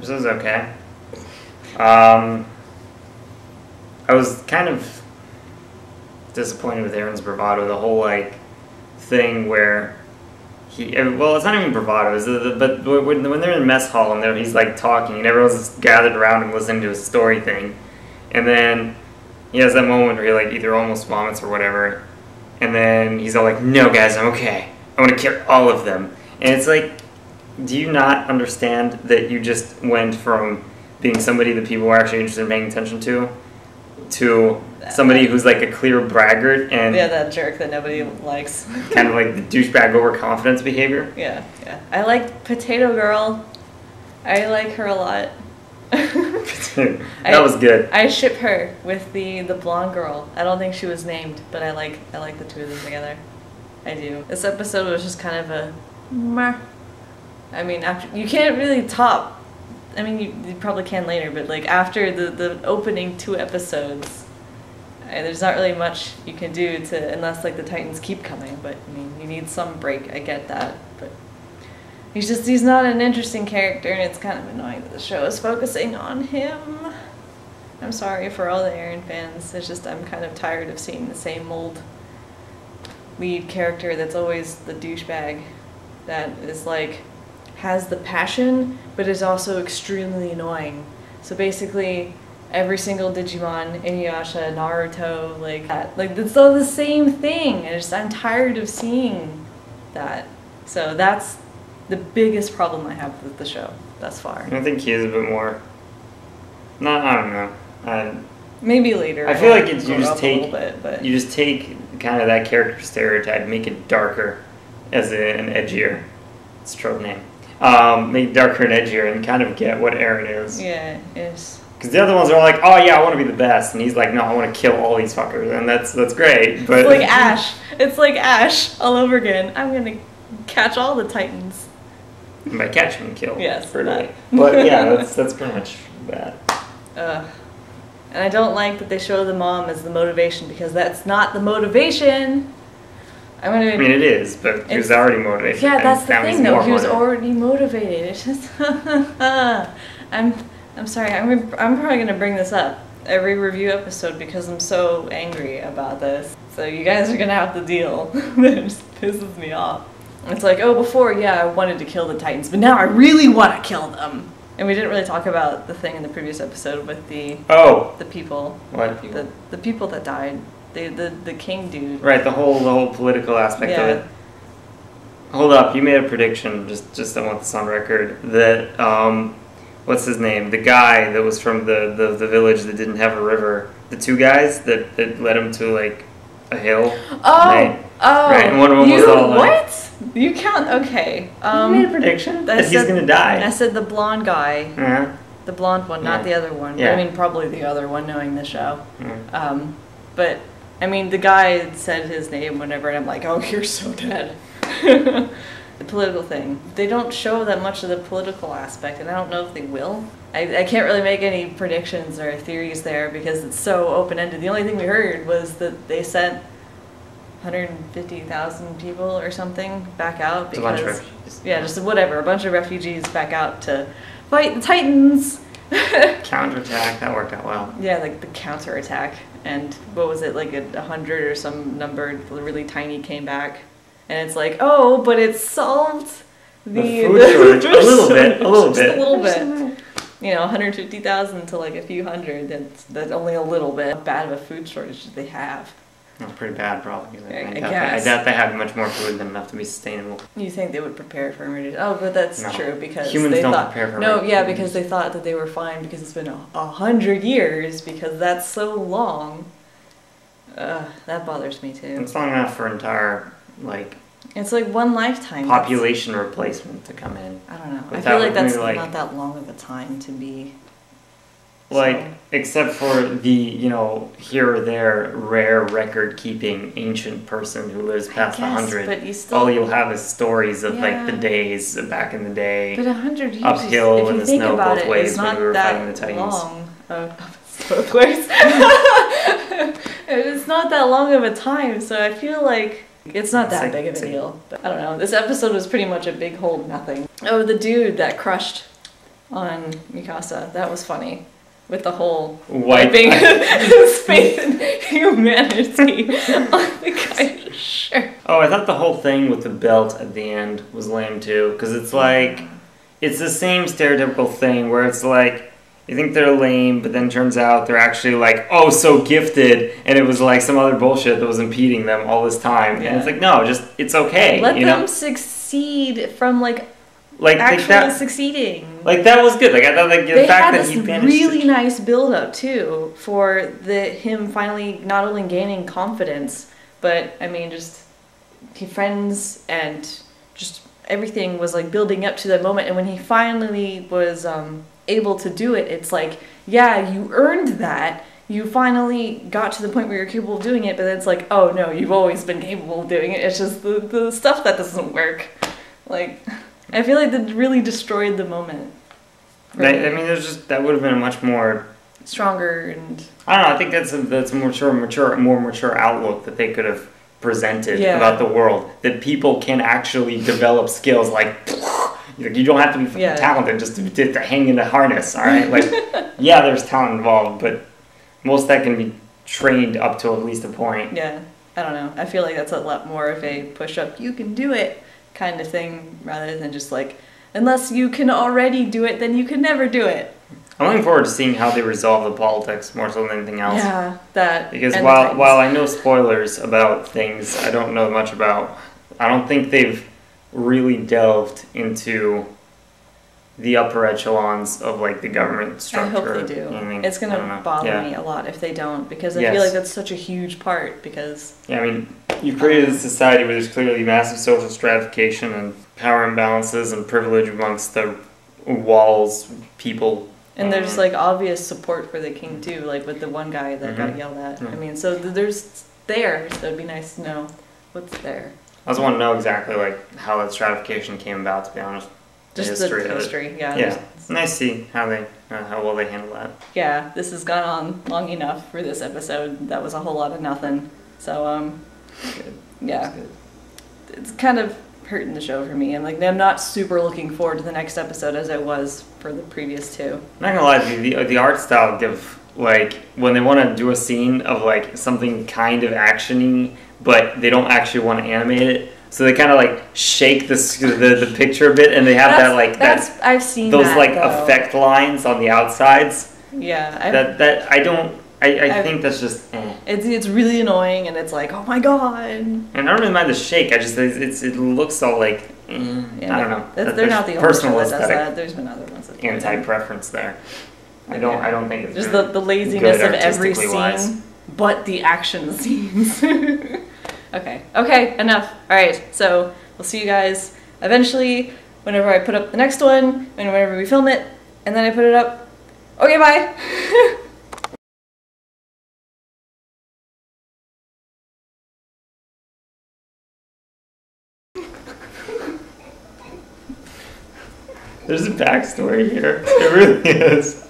episode's okay. I was kind of disappointed with Aaron's bravado. The whole like thing where well, it's not even bravado, but when they're in the mess hall and he's like talking and everyone's gathered around him listening to his story thing, and then he has that moment where he like either almost vomits or whatever, and then he's all like, "No, guys, I'm okay. I want to kill all of them." And it's like, do you not understand that you just went from being somebody that people are actually interested in paying attention to somebody who's like a clear braggart and that jerk that nobody likes. Kind of like the douchebag overconfidence behavior. Yeah. I like Potato Girl. I like her a lot. That was good. I ship her with the blonde girl. I don't think she was named, but I like the two of them together. I do. This episode was just kind of a meh. I mean, after you can't really top. I mean, you probably can later, but like after the opening 2 episodes, there's not really much you can do unless like the Titans keep coming. But I mean, you need some break. I get that, but he's not an interesting character, and it's kind of annoying that the show is focusing on him. I'm sorry for all the Aaron fans. It's just I'm kind of tired of seeing the same old lead character that's always the douchebag that is like has the passion but is also extremely annoying. So basically every single Digimon, Inuyasha, Naruto, like that, like it's all the same thing, and I'm tired of seeing that. So that's the biggest problem I have with the show thus far. I think he is a bit more. No, I don't know. Maybe later. I feel like you just take kind of that character stereotype, make it darker as an edgier. It's a trope name. Make it darker and edgier, and kind of get what Aaron is. Yeah, it is. Because the other ones are like, oh yeah, I want to be the best, and he's like, no, I want to kill all these fuckers, and that's great. But it's like Ash. It's like Ash all over again. I'm gonna catch all the Titans. And by catch and kill. Yes, that. But yeah, that's pretty much that. And I don't like that they show the mom as the motivation, because that's not the motivation. I mean, it is, but he was already motivated. Yeah, that's the thing, though. He was already motivated. It's just, I'm sorry. I'm probably gonna bring this up every review episode because I'm so angry about this. So you guys are gonna have to deal. That just pisses me off. It's like, oh, before, yeah, I wanted to kill the Titans, but now I really want to kill them. And we didn't really talk about the thing in the previous episode with the people. What people? The people that died. The king dude. Right, the whole political aspect of it. Hold up, you made a prediction, just I want this on record, that what's his name? The guy that was from the village that didn't have a river. The 2 guys that led him to like a hill. Right, and one of them was all like, what? You count? Okay. You made a prediction that he's gonna die. I said the blonde guy. Uh-huh. The blonde one, not the other one. Yeah. I mean, probably the other one, knowing the show. But I mean, the guy said his name whenever, and I'm like, oh, you're so dead. The political thing. They don't show that much of the political aspect, and I don't know if they will. I can't really make any predictions or theories there because it's so open-ended. The only thing we heard was that they sent 150,000 people or something back out because, a bunch of refugees. Yeah, just whatever, a bunch of refugees back out to fight the Titans. Counterattack, that worked out well. Yeah, like the counterattack. And what was it, like 100 or some number really tiny came back. And it's like, oh, but it solved the food shortage. A little bit. Just a little bit. You know, 150,000 to like a few hundred. That's only a little bit. How bad of a food shortage did they have? That's pretty bad, probably. I guess. I doubt they had much more food than enough to be sustainable. You think they would prepare for emergency? Oh, but that's true because humans they don't thought, prepare for emergency. Because they thought that they were fine because it's been 100 years because that's so long. That bothers me too. It's long enough for entire It's like one lifetime. Population replacement to come in. I don't know. I feel like that's not that long of a time to be. Except for the, here or there rare record-keeping ancient person who lives past 100. But you still, all you'll have is stories of the days back in the day. But 100 years, uphill in the snow both ways when we were fighting the Titans. Long. Both ways. It's not that long of a time, so I feel like it's not that big of a deal. But I don't know. This episode was pretty much a big hold nothing. Oh, the dude that crushed on Mikasa. That was funny. With the whole Wiping his faith in humanity on the guy's shirt. Oh, I thought the whole thing with the belt at the end was lame too, because it's like, it's the same stereotypical thing where it's like, you think they're lame, but then turns out they're actually like, oh, so gifted, and it was like some other bullshit that was impeding them all this time. Yeah. And it's like, no, just, it's okay. Let you them know? succeed from Like that, succeeding. Like that was good. Like I thought, like the They fact had that this he managed really to, nice build up too for him finally not only gaining confidence, but I mean just friends and just everything was like building up to that moment. And when he finally was able to do it, it's like, yeah, you earned that. You finally got to the point where you're capable of doing it, but then it's like, oh no, you've always been capable of doing it. It's just the stuff that doesn't work. Like, I feel like that really destroyed the moment. I mean, there's just, that would have been a much more stronger and I don't know. I think that's a more mature outlook that they could have presented about the world. That people can actually develop skills like you don't have to be talented just to hang in a harness. All right, like yeah, there's talent involved, but most of that can be trained up to at least a point. Yeah, I don't know. I feel like that's a lot more of a push-up, you can do it kind of thing, rather than just like, unless you can already do it, then you can never do it. I'm looking forward to seeing how they resolve the politics more so than anything else. Yeah, that. Because while I know spoilers about things I don't know much about, I don't think they've really delved into the upper echelons of like the government structure. I hope they do. It's going to bother me a lot if they don't, because I feel like that's such a huge part. Because I mean, you've created a society where there's clearly massive social stratification and power imbalances and privilege amongst the walls people. And there's like obvious support for the king too, like with the one guy that got yelled at. I mean, so there's there, so it'd be nice to know what's there. I also want to know exactly like how that stratification came about, to be honest. Just the history, yeah. Yeah, it's nice to see how well they handle that. Yeah, this has gone on long enough for this episode. That was a whole lot of nothing. So, good. Yeah, it's kind of hurting the show for me. I'm not super looking forward to the next episode as I was for the previous two. I'm not gonna lie to you, the art style give like when they want to do a scene of like something kind of actiony, but they don't actually want to animate it. So they kind of like shake the picture a bit, and they have I've seen those that, like though. effect lines on the outsides. Yeah, I think that's just. It's really annoying, and it's like, oh my god. And I don't really mind the shake. It looks all like. I don't know. They're not the only show that does that. There's been other ones that anti-preference there. I don't think it's just the laziness of every scene, but the action scenes. Okay, enough. All right, so we'll see you guys eventually whenever I put up the next one and whenever we film it, and then I put it up. Okay, bye. There's a backstory here. It really is.